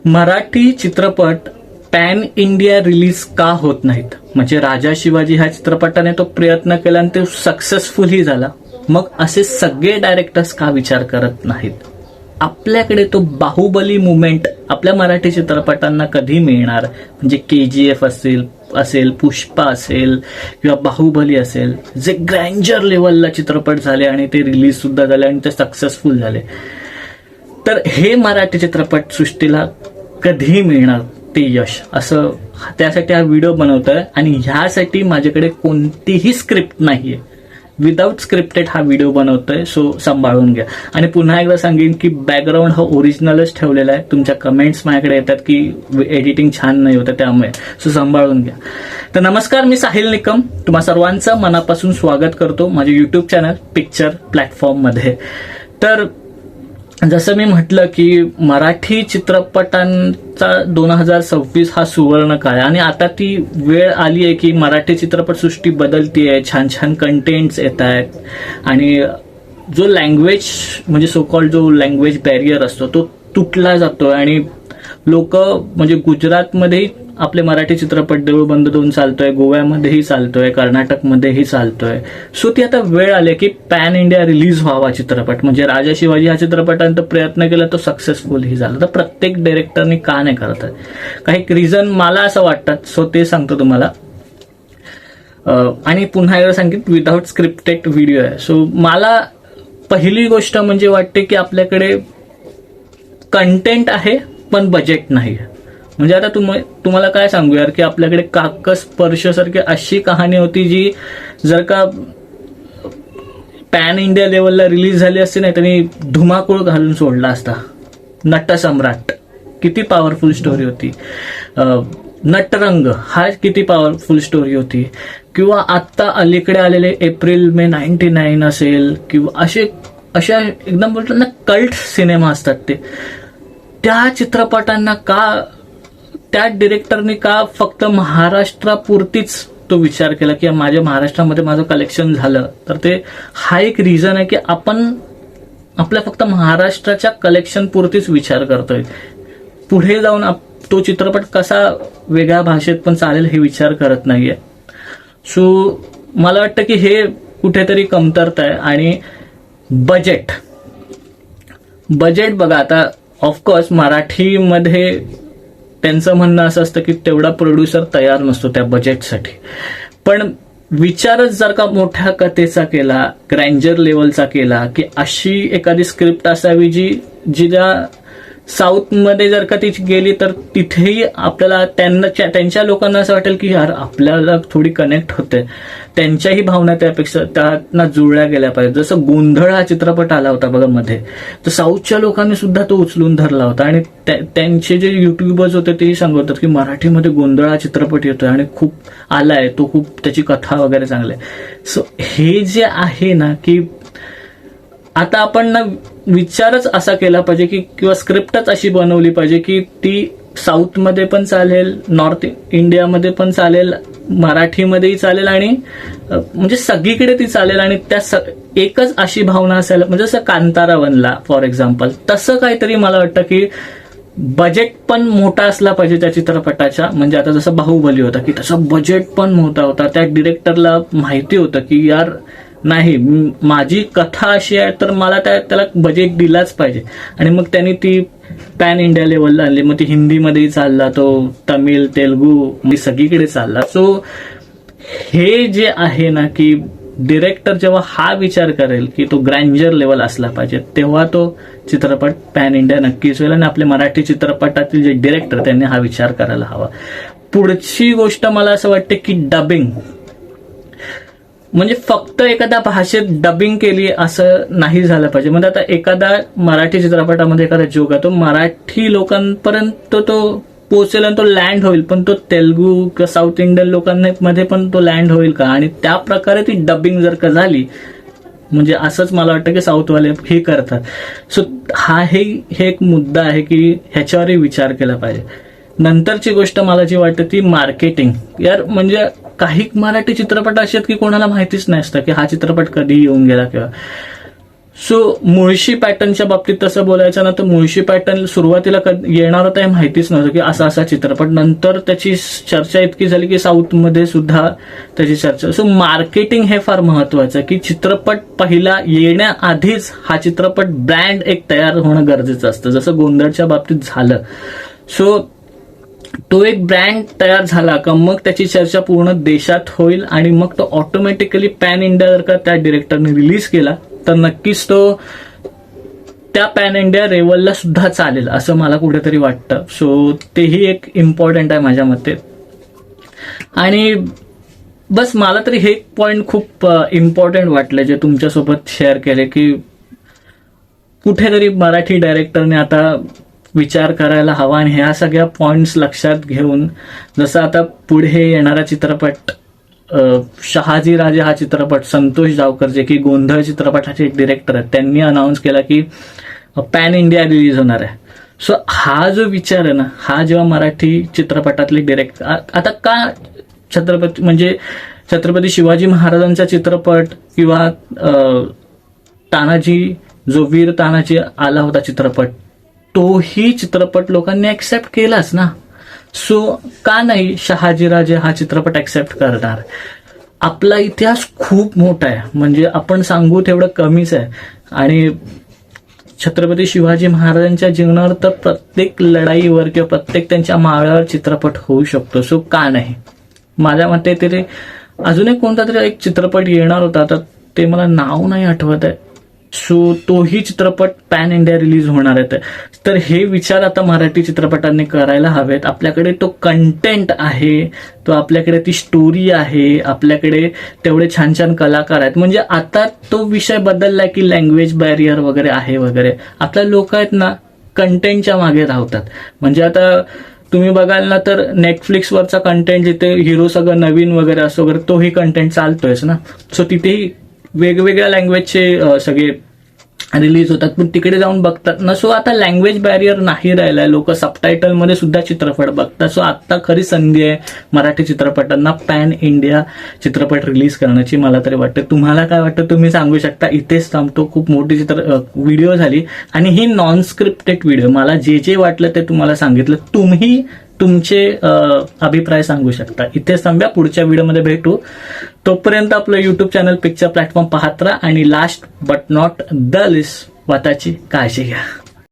मराठी चित्रपट pan India release का होत नाहीत? म्हणजे राजा शिवाजी ह्या चित्रपटाने तो प्रयत्न केला आणि तो सक्सेसफुलही झाला. मग असे सगळे डायरेक्टर्स का विचार करत नाहीत? आपल्याकडे तो बाहुबली मुवमेंट आपल्या मराठी चित्रपटांना कधी मिळणार? म्हणजे KGF असेल, पुष्पा असेल किंवा बाहुबली असेल, जे ग्रँजर लेवलला चित्रपट झाले आणि ते रिलीज सुद्धा झाले आणि ते सक्सेसफुल झाले. तर हे मराठी चित्रपट सृष्टीला कधी मिळणार ते यश? असं त्यासाठी हा व्हिडिओ बनवतोय आणि ह्यासाठी माझ्याकडे कोणतीही स्क्रिप्ट नाहीये. विदाऊट स्क्रिप्टेड हा व्हिडिओ बनवतोय, सो सांभाळून घ्या. आणि पुन्हा एकदा सांगेन की बॅकग्राऊंड हा ओरिजिनलच ठेवलेला आहे. तुमच्या कमेंट्स माझ्याकडे येतात की एडिटिंग छान नाही होतं त्यामुळे, सो सांभाळून घ्या. तर नमस्कार, मी साहिल निकम तुम्हा सर्वांचं मनापासून स्वागत करतो माझ्या युट्यूब चॅनल पिक्चर प्लॅटफॉर्ममध्ये. तर जसं मी म्हटलं की मराठी चित्रपटांचा 2026 हा सुवर्ण काळ आहे आणि आता ती वेळ आली आहे की मराठी चित्रपटसृष्टी बदलतीये, छान छान कंटेंट्स येत आहेत आणि जो लँग्वेज म्हणजे सो कॉल्ड जो लँग्वेज बॅरियर असतो तो तुटला जातोय आणि लोक म्हणजे गुजरातमध्येही आपले मराठी चित्रपट देऊळ बंद 2 चालतोय, गोव्यामध्येही चालतोय, कर्नाटकमध्येही चालतोय. सो ती आता वेळ आली की पॅन इंडिया रिलीज व्हावा चित्रपट. म्हणजे राजा शिवाजी हा चित्रपटाने प्रयत्न केला, तो सक्सेसफुलही झाला. तर प्रत्येक डायरेक्टरनी का नाही करत आहे? काही रिझन मला असं वाटतात, सो ते सांगतो तुम्हाला. आणि पुन्हा एकदा सांगेन विदाऊट स्क्रिप्टेड व्हिडिओ आहे. सो मला पहिली गोष्ट म्हणजे वाटते की आपल्याकडे कंटेंट आहे पण बजेट नाही. म्हणजे आता तुम्हाला काय सांगू यार की आपल्याकडे काकस स्पर्श सारखी अशी कहाणी होती जी जर का पॅन इंडिया लेवलला रिलीज झाली असती नाही त्यांनी धुमाकूळ घालून सोडला असता. नटसम्राट किती पॉवरफुल स्टोरी होती. नटरंग हा किती पॉवरफुल स्टोरी होती. किंवा आत्ता अलीकडे आलेले एप्रिल मे 99 असेल किंवा अशा एकदम बोलतात ना कल्ट सिनेमा असतात ते. त्या चित्रपटांना का त्या डिरेक्टरने का फक्त महाराष्ट्रापुरतीच तो विचार केला की माझ्या महाराष्ट्रामध्ये माझं कलेक्शन झालं? तर ते हा एक रिझन आहे की आपण आपल्या फक्त महाराष्ट्राच्या कलेक्शन पुरतीच विचार करतोय. पुढे जाऊन तो चित्रपट कसा वेगळ्या भाषेत पण चालेल हे विचार करत नाहीये. सो मला वाटतं की हे कुठेतरी कमतरता आहे. आणि बजेट बघा, आता ऑफकोर्स मराठीमध्ये त्यांचं म्हणणं असं असतं की तेवढा प्रोड्युसर तयार नसतो त्या बजेटसाठी. पण विचारच जर का मोठ्या कथेचा केला, ग्रँजर लेवलचा केला की अशी एखादी स्क्रिप्ट असावी जिला साऊथमध्ये जर का ती गेली तर तिथेही आपल्याला त्यांच्या लोकांना असं वाटेल की यार आपल्याला थोडी कनेक्ट होते, त्यांच्याही भावना त्यापेक्षा त्यांना जुळल्या गेल्या पाहिजे. जसं गोंधळ हा चित्रपट आला होता बघा मध्ये, तर साऊथच्या लोकांनी सुद्धा तो उचलून धरला होता आणि त्यांचे जे युट्यूबर्स होते तेही सांगतात की मराठीमध्ये गोंधळ हा चित्रपट येतोय आणि खूप आलाय तो, खूप त्याची कथा वगैरे चांगली आहे. सो हे जे आहे ना की आता आपण ना विचारच असा केला पाहिजे की किंवा स्क्रिप्टच अशी बनवली पाहिजे की ती साऊथमध्ये पण चालेल, नॉर्थ इंडियामध्ये पण चालेल, मराठीमध्येही चालेल आणि म्हणजे सगळीकडे ती चालेल. आणि त्या एकच अशी भावना असायला, म्हणजे जसं कांतारा बनला फॉर एक्झाम्पल, तसं काहीतरी मला वाटतं की बजेट पण मोठा असला पाहिजे त्या चित्रपटाच्या. म्हणजे आता जसं बाहुबली होता की तसं बजेट पण मोठा होता. त्या डिरेक्टरला माहिती होतं की यार नाही, माझी कथा अशी आहे तर मला त्याला बजेट दिलाच पाहिजे. आणि मग त्यांनी ती पॅन इंडिया लेवलला आणली. मग ती हिंदीमध्येही चालला, तो तमिळ, तेलुगू सगळीकडे चालला. सो हे जे आहे ना की डिरेक्टर जेव्हा हा विचार करेल की तो ग्रँजर लेवल असला पाहिजे, तेव्हा तो चित्रपट पॅन इंडिया नक्कीच होईल. आणि आपले मराठी चित्रपटातील जे डिरेक्टर त्यांनी हा विचार करायला हवा. पुढची गोष्ट मला असं वाटते की डबिंग, म्हणजे फक्त एखाद्या भाषेत डबिंग केली असं नाही झालं पाहिजे. म्हणजे आता एखादा मराठी चित्रपटामध्ये एखादा जोक आहे तो मराठी लोकांपर्यंत तो पोहोचेल आणि तो लँड होईल, पण तो तेलुगू किंवा साऊथ इंडियन लोकांमध्ये पण तो लँड होईल का? आणि त्या प्रकारे ती डबिंग जर का झाली, म्हणजे असंच मला वाटतं की साऊथवाले हे करतात. सो हे एक मुद्दा आहे की ह्याच्यावरही विचार केला पाहिजे. नंतरची गोष्ट मला जी वाटते ती मार्केटिंग. यार म्हणजे काही मराठी चित्रपट असे आहेत की कोणाला माहितीच नाही असतं की हा चित्रपट कधी येऊन गेला किंवा सो मुळशी पॅटर्नच्या बाबतीत तसं बोलायचं ना तर मुळशी पॅटर्न सुरुवातीला येणार होता हे माहितीच नव्हतं की असा असा चित्रपट. नंतर त्याची चर्चा इतकी झाली की साऊथमध्ये सुद्धा त्याची चर्चा. सो मार्केटिंग हे फार महत्वाचं की चित्रपट पहिला येण्याआधीच हा चित्रपट ब्रँड एक तयार होणं गरजेचं असतं, जसं गोंधळच्या बाबतीत झालं. सो तो एक ब्रँड तयार झाला का मग त्याची चर्चा पूर्ण देशात होईल आणि मग तो ऑटोमॅटिकली पॅन इंडिया जर का त्या डिरेक्टरने रिलीज केला तर नक्कीच तो त्या पॅन इंडिया लेवलला सुद्धा चालेल असं मला कुठेतरी वाटतं. सो तेही एक इम्पॉर्टंट आहे माझ्या मते. आणि बस मला तरी हे पॉइंट खूप इम्पॉर्टंट वाटले जे तुमच्यासोबत शेअर केले की कुठेतरी मराठी डायरेक्टरने आता विचार करायला हवा आणि ह्या सगळ्या पॉइंट्स लक्षात घेऊन जसं आता पुढे येणारा चित्रपट शहाजी राजे हा चित्रपट संतोष जावकर जे की गोंधळ चित्रपटाचे एक डिरेक्टर आहेत त्यांनी अनाऊन्स केला की पॅन इंडिया रिलीज होणार आहे. सो हा जो विचार आहे ना हा जेव्हा मराठी चित्रपटातले डिरेक्टर आता का छत्रपती शिवाजी महाराजांचा चित्रपट किंवा तानाजी जो वीर तानाजी आला होता चित्रपट तोही चित्रपट लोकांनी ऍक्सेप्ट केलाच ना. सो का नाही शहाजीराजे हा चित्रपट ऍक्सेप्ट करणार. आपला इतिहास खूप मोठा आहे म्हणजे आपण सांगू तेवढं कमीच आहे आणि छत्रपती शिवाजी महाराजांच्या जीवनावर तर प्रत्येक लढाईवर किंवा प्रत्येक त्यांच्या मावळ्यावर चित्रपट होऊ शकतो. सो का नाही. माझ्या मते तरी अजून एक कोणता तरी एक चित्रपट येणार होता तर ते मला नाव नाही आठवत आहे. सो तोही चित्रपट पॅन इंडिया रिलीज होणार आहे. तर हे विचार आता मराठी चित्रपटांनी करायला हवेत. आपल्याकडे तो कंटेंट आहे, तो आपल्याकडे ती स्टोरी आहे, आपल्याकडे तेवढे छान छान कलाकार आहेत. म्हणजे आता तो विषय बदललाय की लँग्वेज बॅरियर वगैरे आहे वगैरे. आपल्या लोक आहेत ना कंटेंटच्या मागे धावतात. म्हणजे आता तुम्ही बघाल ना तर नेटफ्लिक्सवरचा कंटेंट जिथे हिरो सगळं नवीन वगैरे असं वगैरे तोही कंटेंट चालतोयच ना. सो तिथेही वेगवेगळ्या लँग्वेजचे सगळे रिलीज होतात पण तिकडे जाऊन बघतात ना. सो आता लँग्वेज बॅरियर नाही राहिलाय. लोक सबटायटलमध्ये सुद्धा चित्रपट बघतात. सो आता खरी संधी आहे मराठी चित्रपटांना पॅन इंडिया चित्रपट रिलीज करण्याची मला तरी वाटतं. तुम्हाला काय वाटतं तुम्ही सांगू शकता. इथेच थांबतो. खूप मोठी व्हिडिओ झाली आणि ही नॉन स्क्रिप्टेड व्हिडिओ. मला जे जे वाटलं ते तुम्हाला सांगितलं. तुम्ही तुमचे अभिप्राय सांगू शकता. इथेच थांबूया. पुढच्या व्हिडिओमध्ये भेटू. तोपर्यंत आपलं युट्यूब चॅनल पिक्चर प्लॅटफॉर्म पाहत राहा आणि last but not the list स्वतःची काळजी घ्या.